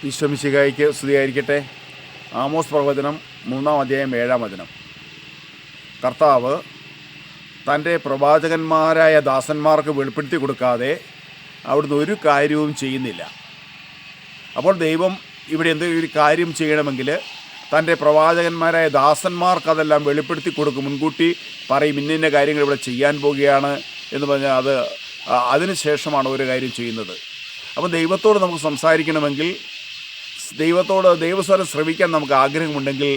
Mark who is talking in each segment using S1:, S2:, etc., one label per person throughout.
S1: ഈശ്വമിശിഹായിക്ക് സ്തുതിയായിരിക്കട്ടെ. ആമോസ് പ്രവചനം 3-ാം അധ്യായം 7-ാം വചനം. കർത്താവ് തൻ്റെ പ്രവാചകന്മാരായ ദാസന്മാർക്ക് വെളിപ്പെടുത്തി കൊടുക്കാതെ അവിടുന്ന് ഒരു കാര്യവും ചെയ്യുന്നില്ല. അപ്പോൾ ദൈവം ഇവിടെ എന്തെങ്കിലും ഒരു കാര്യം ചെയ്യണമെങ്കിൽ തൻ്റെ പ്രവാചകന്മാരായ ദാസന്മാർക്ക് അതെല്ലാം വെളിപ്പെടുത്തി കൊടുക്കും. മുൻകൂട്ടി പറയും, ഇന്ന കാര്യങ്ങൾ ഇവിടെ ചെയ്യാൻ പോവുകയാണ് എന്ന് പറഞ്ഞാൽ അതിന് ശേഷമാണ് ഒരു കാര്യം ചെയ്യുന്നത്. അപ്പോൾ ദൈവത്തോട് നമുക്ക് സംസാരിക്കണമെങ്കിൽ, ദൈവസ്വരം ശ്രവിക്കാൻ നമുക്ക് ആഗ്രഹമുണ്ടെങ്കിൽ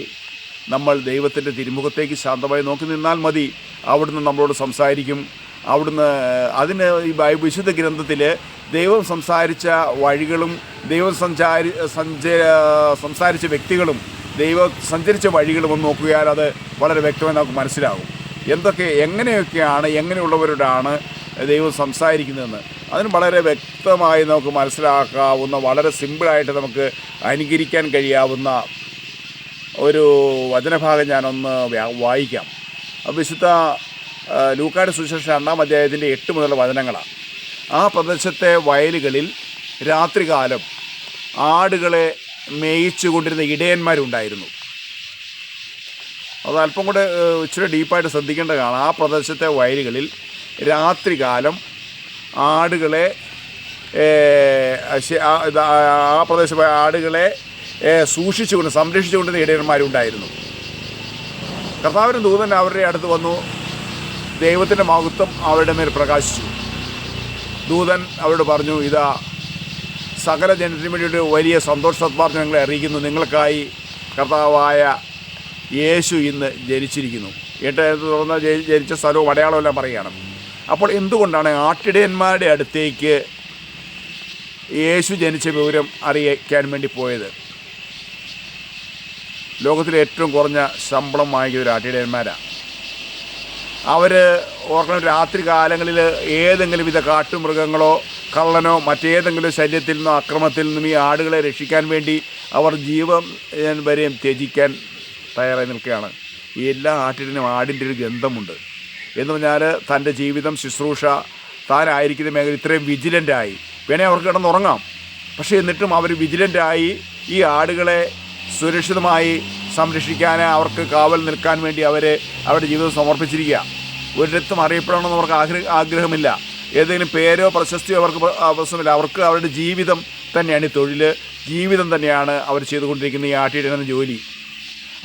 S1: നമ്മൾ ദൈവത്തിൻ്റെ തിരുമുഖത്തേക്ക് ശാന്തമായി നോക്കി നിന്നാൽ മതി. അവിടുന്ന് നമ്മളോട് സംസാരിക്കും. അതിന് ഈ വിശുദ്ധ ഗ്രന്ഥത്തിൽ ദൈവം സംസാരിച്ച വഴികളും ദൈവം സംസാരിച്ച വ്യക്തികളും ദൈവം സഞ്ചരിച്ച വഴികളും ഒന്ന് നോക്കിയാൽ അത് വളരെ വ്യക്തമായി നമുക്ക് മനസ്സിലാകും. എങ്ങനെയുള്ളവരോടാണ് ദൈവം സംസാരിക്കുന്നതെന്ന്. അതിന് വളരെ വ്യക്തമായി നമുക്ക് മനസ്സിലാക്കാവുന്ന, വളരെ സിമ്പിളായിട്ട് നമുക്ക് അനുകരിക്കാൻ കഴിയാവുന്ന ഒരു വചനഭാഗം ഞാനൊന്ന് വായിക്കാം. വിശുദ്ധ ലൂക്കായുടെ സുവിശേഷം 2-ാം അധ്യായത്തിൻ്റെ 8 മുതലുള്ള വചനങ്ങളാണ്. ആ പ്രദേശത്തെ വയലുകളിൽ രാത്രികാലം ആടുകളെ മേയിച്ചു കൊണ്ടിരുന്ന ഇടയന്മാരുണ്ടായിരുന്നു. അത് അല്പം കൂടെ ഇച്ചിരി ഡീപ്പായിട്ട് ശ്രദ്ധിക്കേണ്ടതാണ്. ആ പ്രദേശത്തെ വയലുകളിൽ രാത്രികാലം ആടുകളെ സംരക്ഷിച്ചുകൊണ്ടിരുന്ന ഇടയന്മാരുണ്ടായിരുന്നു. കർത്താവിൻ്റെ ദൂതൻ അവരുടെ അടുത്ത് വന്നു. ദൈവത്തിൻ്റെ മഹത്വം അവരുടെ മേൽ പ്രകാശിച്ചു. ദൂതൻ അവരോട് പറഞ്ഞു, ഇതാ സകല ജനത്തിനു വേണ്ടിയിട്ട് വലിയ സന്തോഷവാർത്ത ഞങ്ങളെ അറിയിക്കുന്നു. നിങ്ങൾക്കായി കർത്താവായ യേശു ഇന്ന് ജനിച്ചിരിക്കുന്നു. തുടർന്ന് ജനിച്ച സ്ഥലവും അടയാളമെല്ലാം പറയുകയാണ്. അപ്പോൾ എന്തുകൊണ്ടാണ് ആട്ടിടയന്മാരുടെ അടുത്തേക്ക് യേശു ജനിച്ച വിവരം അറിയിക്കാൻ വേണ്ടി പോയത്? ലോകത്തിലെ ഏറ്റവും കുറഞ്ഞ ശമ്പളം വാങ്ങിക്കുന്ന ആട്ടിടയന്മാരാണ് അവർ. ഓർക്കണം, രാത്രി കാലങ്ങളിൽ ഏതെങ്കിലും വിധ കാട്ടുമൃഗങ്ങളോ കള്ളനോ മറ്റേതെങ്കിലും ശല്യത്തിൽ നിന്നോ അക്രമത്തിൽ നിന്നും ഈ ആടുകളെ രക്ഷിക്കാൻ വേണ്ടി അവർ ജീവൻ വരെയും ത്യജിക്കാൻ തയ്യാറായി നിൽക്കുകയാണ്. ഈ എല്ലാ ആട്ടിനും ആടിൻ്റെ ഒരു ഗന്ധമുണ്ട് എന്ന് പറഞ്ഞാൽ തൻ്റെ ജീവിതം, ശുശ്രൂഷ, താനായിരിക്കുന്ന മേഖല ഇത്രയും വിജിലൻ്റായി. വേണേൽ അവർക്ക് കിടന്നുറങ്ങാം, പക്ഷേ എന്നിട്ടും അവർ വിജിലൻ്റായി ഈ ആടുകളെ സുരക്ഷിതമായി സംരക്ഷിക്കാൻ, അവർക്ക് കാവൽ നിൽക്കാൻ വേണ്ടി അവരുടെ ജീവിതം സമർപ്പിച്ചിരിക്കുക. ഒരിടത്തും അറിയപ്പെടണമെന്ന് അവർക്ക് ആഗ്രഹമില്ല. ഏതെങ്കിലും പേരോ പ്രശസ്തിയോ അവർക്ക് പ്രശ്നമില്ല. അവർക്ക് അവരുടെ ജീവിതം തന്നെയാണ് ഈ തൊഴിൽ, ജീവിതം തന്നെയാണ് അവർ ചെയ്തുകൊണ്ടിരിക്കുന്ന ഈ ആട്ടിയിടുന്ന ജോലി.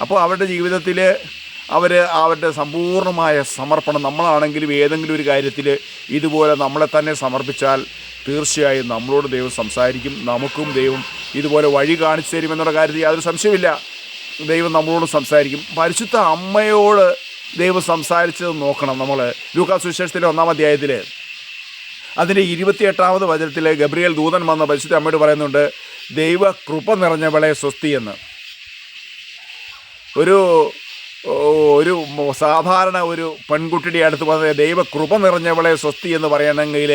S1: അപ്പോൾ അവരുടെ ജീവിതത്തിൽ അവരുടെ സമ്പൂർണ്ണമായ സമർപ്പണം. നമ്മളാണെങ്കിലും ഏതെങ്കിലും ഒരു കാര്യത്തിൽ ഇതുപോലെ നമ്മളെ തന്നെ സമർപ്പിച്ചാൽ തീർച്ചയായും നമ്മളോട് ദൈവം സംസാരിക്കും. നമുക്കും ദൈവം ഇതുപോലെ വഴി കാണിച്ചു തരുമെന്നുള്ള കാര്യത്തിൽ യാതൊരു സംശയമില്ല. ദൈവം നമ്മളോട് സംസാരിക്കും. പരിശുദ്ധ അമ്മയോട് ദൈവം സംസാരിച്ചത് നോക്കണം. നമ്മൾ ലൂക്കാ സുവിശേഷത്തിലെ 1-ാം അധ്യായത്തിൽ അതിൻ്റെ 28-ാമത് വചനത്തിൽ ഗബ്രിയേൽ ദൂതൻ വന്ന പരിശുദ്ധ അമ്മയോട് പറയുന്നുണ്ട്, ദൈവ കൃപ നിറഞ്ഞവളെ സ്വസ്തി എന്ന്. ഒരു സാധാരണ ഒരു പെൺകുട്ടിയുടെ അടുത്ത് വന്ന് ദൈവ കൃപ നിറഞ്ഞവളെ സ്വസ്തി എന്ന് പറയണമെങ്കിൽ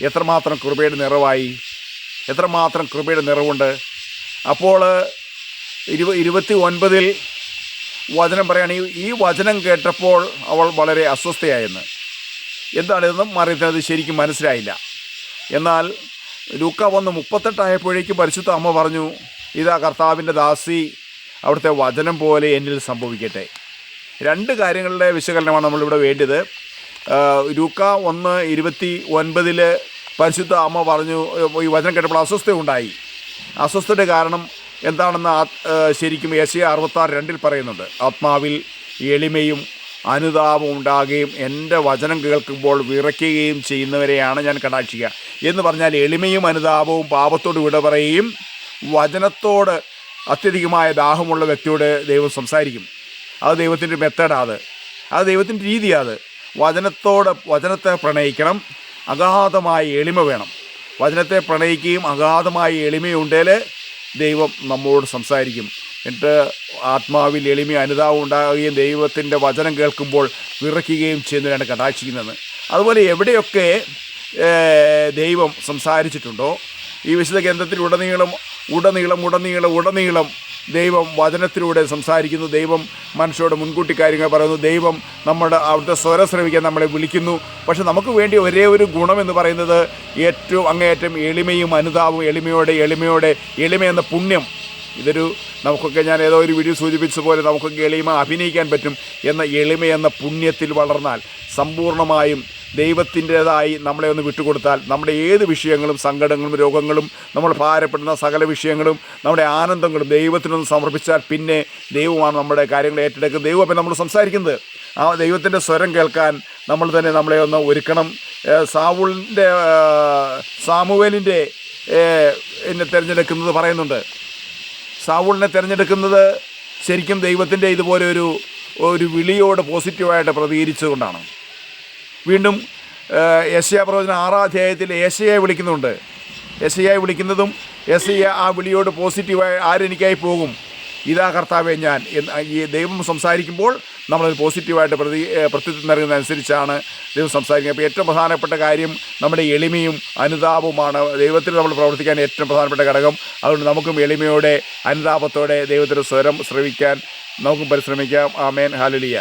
S1: എത്രമാത്രം കൃപയുടെ നിറവായി, എത്രമാത്രം കൃപയുടെ നിറവുണ്ട്. അപ്പോൾ 29-ൽ വചനം പറയുകയാണ്, ഈ വചനം കേട്ടപ്പോൾ അവൾ വളരെ അസ്വസ്ഥയായെന്ന്. എന്താണിതെന്നും അറിയുന്നത് ശരിക്കും മനസ്സിലായില്ല. എന്നാൽ ലൂക്ക 1:38 ആയപ്പോഴേക്കും പരിശുദ്ധ അമ്മ പറഞ്ഞു, ഇതാ കർത്താവിൻ്റെ ദാസി, അവിടുത്തെ വചനം പോലെ എന്നിൽ സംഭവിക്കട്ടെ. 2 കാര്യങ്ങളുടെ വിശകലനമാണ് നമ്മളിവിടെ വേണ്ടത്. ലൂക്ക 1:29 പരിശുദ്ധ അമ്മ പറഞ്ഞു, ഈ വചനം കേട്ടപ്പോൾ അസ്വസ്ഥയുണ്ടായി. അസ്വസ്ഥയുടെ കാരണം എന്താണെന്ന് ശരിക്കും യെശയ്യാ 66:2 പറയുന്നുണ്ട്. ആത്മാവിൽ എളിമയും അനുതാപം ഉണ്ടാകുകയും എൻ്റെ വചനം കേൾക്കുമ്പോൾ വിറയ്ക്കുകയും ചെയ്യുന്നവരെയാണ് ഞാൻ കടാക്ഷിക്കുക എന്ന് പറഞ്ഞാൽ, എളിമയും അനുതാപവും പാപത്തോട് വിട പറയുകയും വചനത്തോട് അത്യധികമായ ദാഹമുള്ള വ്യക്തിയോട് ദൈവം സംസാരിക്കും. അത് ദൈവത്തിൻ്റെ മെത്തേഡാണ്, അത് ദൈവത്തിൻ്റെ രീതിയാണ്. വചനത്തെ പ്രണയിക്കണം, അഗാധമായ എളിമ വേണം. വചനത്തെ പ്രണയിക്കുകയും അഗാധമായ എളിമയുണ്ടെങ്കിൽ ദൈവം നമ്മളോട് സംസാരിക്കും. എന്നിട്ട് ആത്മാവിൽ എളിമ അനുതാപം ഉണ്ടാകുകയും ദൈവത്തിൻ്റെ വചനം കേൾക്കുമ്പോൾ വിറയ്ക്കുകയും ചെയ്യുന്നവരാണ് കടാക്ഷിക്കുന്നത്. അതുപോലെ എവിടെയൊക്കെ ദൈവം സംസാരിച്ചിട്ടുണ്ടോ ഈ വിശുദ്ധ ഗ്രന്ഥത്തിൽ ഉടനീളം ദൈവം വചനത്തിലൂടെ സംസാരിക്കുന്നു. ദൈവം മനുഷ്യരോട് മുൻകൂട്ടി കാര്യങ്ങൾ പറയുന്നു. ദൈവം നമ്മുടെ അവിടുത്തെ സ്വരം ശ്രവിക്കാൻ നമ്മളെ വിളിക്കുന്നു. പക്ഷെ നമുക്ക് വേണ്ടി ഒരേ ഒരു ഗുണമെന്ന് പറയുന്നത് ഏറ്റവും അങ്ങേയറ്റം എളിമയും അനുതാപവും. എളിമ എന്ന പുണ്യം. ഇതൊരു നമുക്കൊക്കെ ഞാൻ ഏതോ ഒരു വീഡിയോ സൂചിപ്പിച്ച പോലെ നമുക്കൊക്കെ എളിമ അഭിനയിക്കാൻ പറ്റും. എന്ന എളിമ എന്ന പുണ്യത്തിൽ വളർന്നാൽ സമ്പൂർണ്ണമായും ദൈവത്തിൻ്റേതായി നമ്മളെ ഒന്ന് വിട്ടുകൊടുത്താൽ നമ്മുടെ ഏത് വിഷയങ്ങളും, സങ്കടങ്ങളും, രോഗങ്ങളും, നമ്മൾ ഭാരപ്പെടുന്ന സകല വിഷയങ്ങളും, നമ്മുടെ ആനന്ദങ്ങളും ദൈവത്തിനൊന്ന് സമർപ്പിച്ചാൽ പിന്നെ ദൈവമാണ് നമ്മുടെ കാര്യങ്ങൾ ഏറ്റെടുക്കുന്നത്. ദൈവം അപ്പം നമ്മൾ സംസാരിക്കുന്നത്. ആ ദൈവത്തിൻ്റെ സ്വരം കേൾക്കാൻ നമ്മൾ തന്നെ നമ്മളെ ഒന്ന് ഒരുക്കണം. സാമുവേലിൻ്റെ എന്നെ തിരഞ്ഞെടുക്കുന്നത് പറയുന്നുണ്ട്. സാവൂളിനെ തിരഞ്ഞെടുക്കുന്നത് ശരിക്കും ദൈവത്തിൻ്റെ ഇതുപോലെ ഒരു വിളിയോട് പോസിറ്റീവായിട്ട് പ്രതികരിച്ചുകൊണ്ടാണ്. വീണ്ടും യെശയ്യാ പ്രവചനം 6-ാം അധ്യായത്തിൽ യെശയ്യായെ വിളിക്കുന്നുണ്ട്. യെശയ്യായെ വിളിക്കുന്നതും യെശയ്യാ ആ വിളിയോട് പോസിറ്റീവായി ആരെനിക്കായി പോകും, ഇതാ കർത്താവേ ഞാൻ ഈ ദൈവം സംസാരിക്കുമ്പോൾ നമ്മളത് പോസിറ്റീവായിട്ട് പ്രത്യുത്തരം നൽകുന്നതനുസരിച്ചാണ് ദൈവം സംസാരിക്കുന്നത്. അപ്പോൾ ഏറ്റവും പ്രധാനപ്പെട്ട കാര്യം നമ്മുടെ എളിമയും അനുതാപവുമാണ്. ദൈവത്തിൽ നമ്മൾ പ്രവർത്തിക്കാൻ ഏറ്റവും പ്രധാനപ്പെട്ട ഘടകം. അതുകൊണ്ട് നമുക്കും എളിമയോടെ അനുതാപത്തോടെ ദൈവത്തിൻ്റെ സ്വരം ശ്രവിക്കാൻ നമുക്കും പരിശ്രമിക്കാം. ആമേൻ. ഹല്ലേലൂയ.